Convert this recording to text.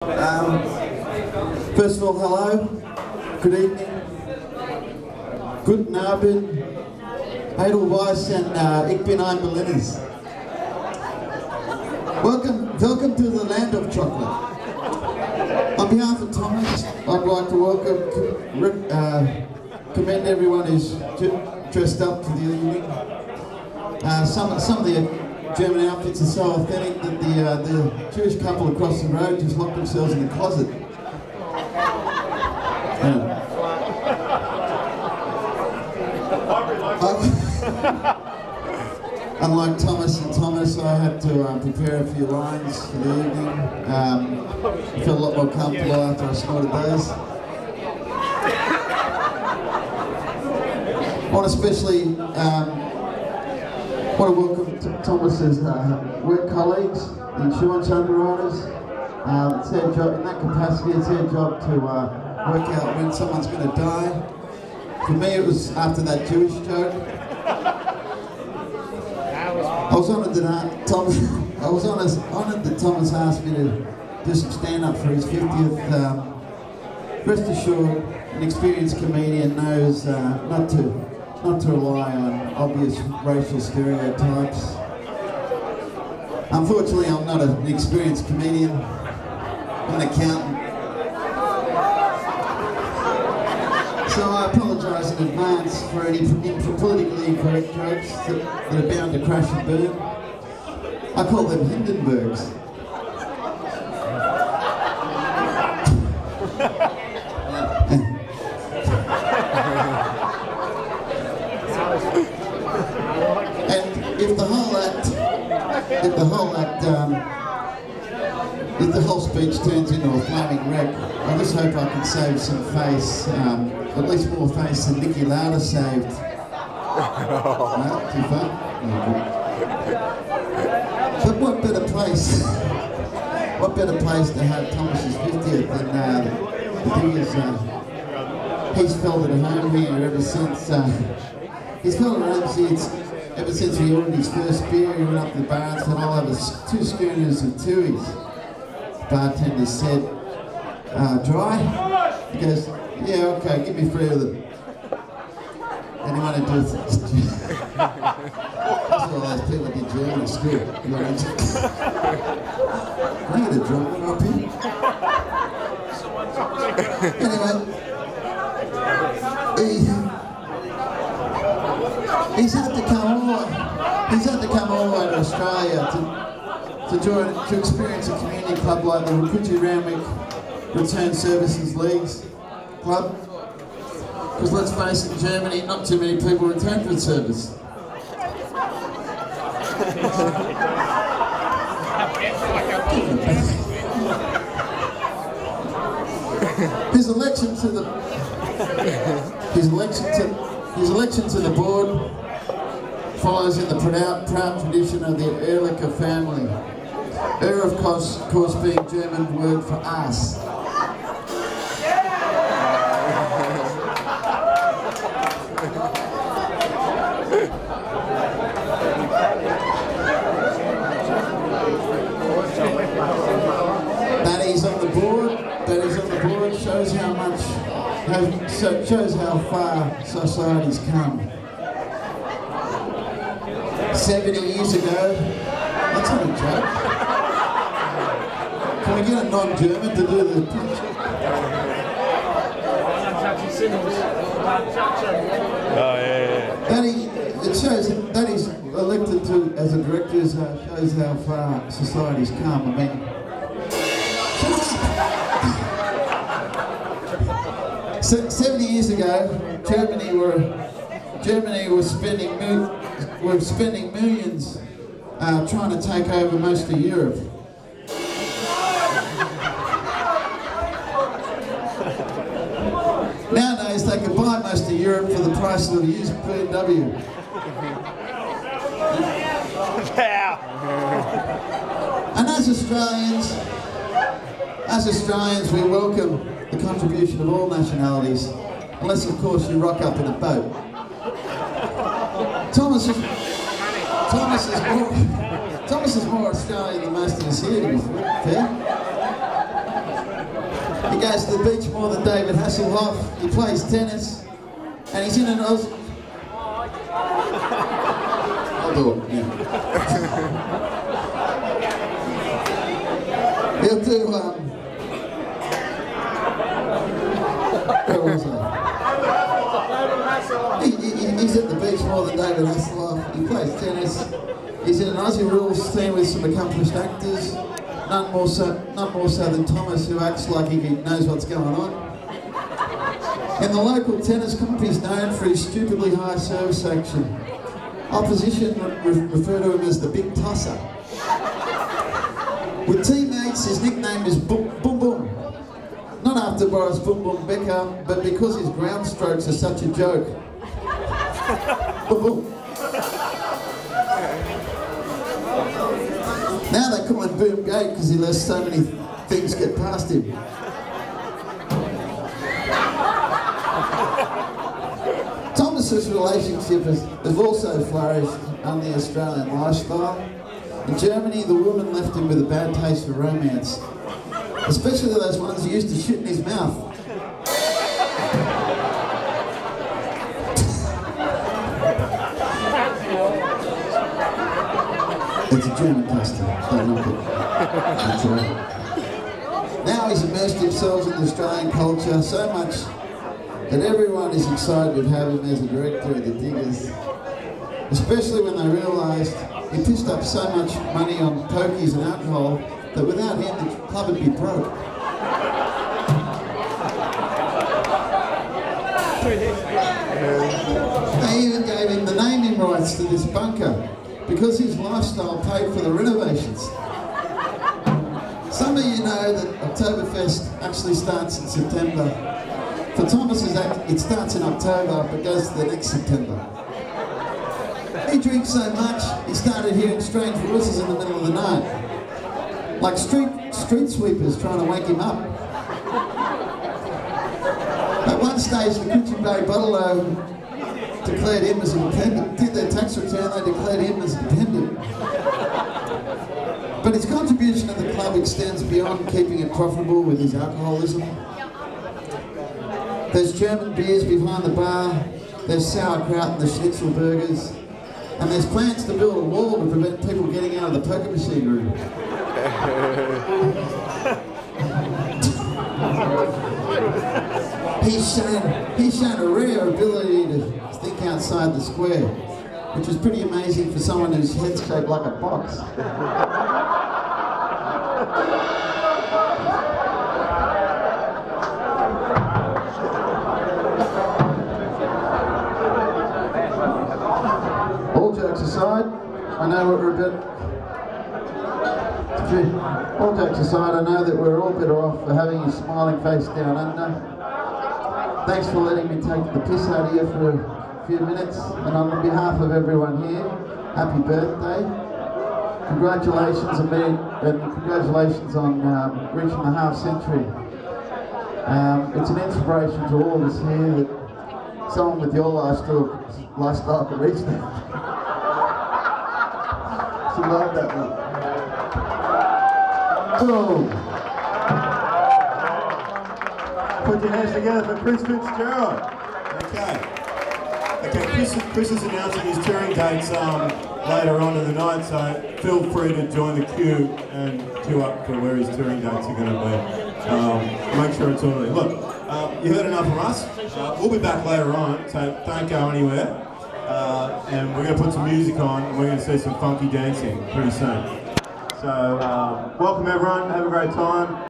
First of all, hello, good evening, guten Abend, Edelweiss, and ich bin ein Berliners. Welcome to the land of chocolate. On behalf of Thomas, I'd like to commend everyone who's dressed up for the evening. Some of the German outfits are so authentic that the Jewish couple across the road just locked themselves in the closet. Unlike Thomas and Thomas, I had to prepare a few lines for the evening. I felt a lot more comfortable after I snorted those. I want to especially want to welcome Thomas's work colleagues, the insurance underwriters. It's their job, in that capacity, it's their job to work out when someone's going to die. For me, it was after that Jewish joke. I was honoured that Thomas asked me to do some stand-up for his 50th. Rest assured, an experienced comedian knows not to rely on obvious racial stereotypes. Unfortunately, I'm not an experienced comedian. I'm an accountant. So I apologise in advance for any politically incorrect jokes that are bound to crash and burn. I call them Hindenburgs. And if the whole speech turns into a flaming wreck, I just hope I can save some face, at least more face than Nicky Lauda saved. No, too far? No, but what better place to have Thomas's 50th than the thing is, he's felt at home here ever since. He's felt at home ever since he ordered his first beer. He went up to the bar and said, "I'll have 2 schooners of Tui's." The bartender said, "Dry?" He goes, "Yeah, okay, give me 3 of them." And he wanted to do it. That's all those people did German at school. I get a drunk one up here. Anyway, he's had to come all the way to Australia to experience a community club like the Rukuji Ramwick Return Services Leagues Club. Because let's face it, in Germany, not too many people return for service. His election to the board follows in the proud tradition of the Ehrlicher family. Of course, being German word for ass. That he's on the board shows how far society's come. 70 years ago, that's not a joke. Can we get a non-German to do the punch? Oh yeah. It shows that he's elected to as a director shows how far society's come. I mean, 70 years ago, Germany was spending millions trying to take over most of Europe. Nowadays, they can buy most of Europe for the price of a used BMW. And as Australians, we welcome the contribution of all nationalities, unless of course you rock up in a boat. Thomas is more Australian than most of us here, to be fair. He goes to the beach more than David Hasselhoff. He plays tennis, and he's in an Aussie. I'll do it. Yeah. He'll do. Where was I? He's at the beach more than David Hasselhoff. He plays tennis. He's in an Aussie rules team with some accomplished actors. None more so than Thomas, who acts like he knows what's going on. In the local tennis comp, he's known for his stupidly high service action. Opposition refer to him as the Big Tosser. With teammates, his nickname is Boom Boom. Not after Boris Boom Boom Becker, but because his ground strokes are such a joke. Boom Boom. Now they call him Boom Gate because he lets so many things get past him. Thomas's relationship has also flourished under the Australian lifestyle. In Germany, the woman left him with a bad taste for romance, especially those ones who used to shit in his mouth. It's a German custom, don't knock it. That's right. Now he's immersed himself in the Australian culture so much that everyone is excited to have him as a director of the Diggers, especially when they realised he pissed up so much money on pokies and alcohol that without him the club would be broke. They even gave him the naming rights to this bunker because his lifestyle paid for the renovations. Some of you know that Oktoberfest actually starts in September. For Thomas, it starts in October but goes to the next September. He drinks so much, he started hearing strange voices in the middle of the night, like street sweepers trying to wake him up. At one stage, the Coogee Bay Bottle declared him as a dependent. Did their tax return, they declared him as a dependent. But his contribution to the club extends beyond keeping it profitable with his alcoholism. There's German beers behind the bar, there's sauerkraut and the schnitzel burgers, and there's plans to build a wall to prevent people getting out of the poker machine room. He's shown a rare ability to think outside the square, which is pretty amazing for someone whose head's shaped like a box. All jokes aside, I know we're a bit... All jokes aside, I know that we're all better off for having your smiling face down under. Thanks for letting me take the piss out of you for a few minutes, and on behalf of everyone here, happy birthday. Congratulations on reaching the half century. It's an inspiration to all of us here that someone with your lifestyle can reach that. She loved that one. Boom. Put your hands together for Chris Fitzgerald. Okay, Chris is announcing his touring dates later on in the night, so feel free to join the queue and queue up for where his touring dates are going to be. Make sure it's orderly. Look, you heard enough from us. We'll be back later on, so don't go anywhere. And we're going to put some music on, and we're going to see some funky dancing pretty soon. So, welcome everyone, have a great time.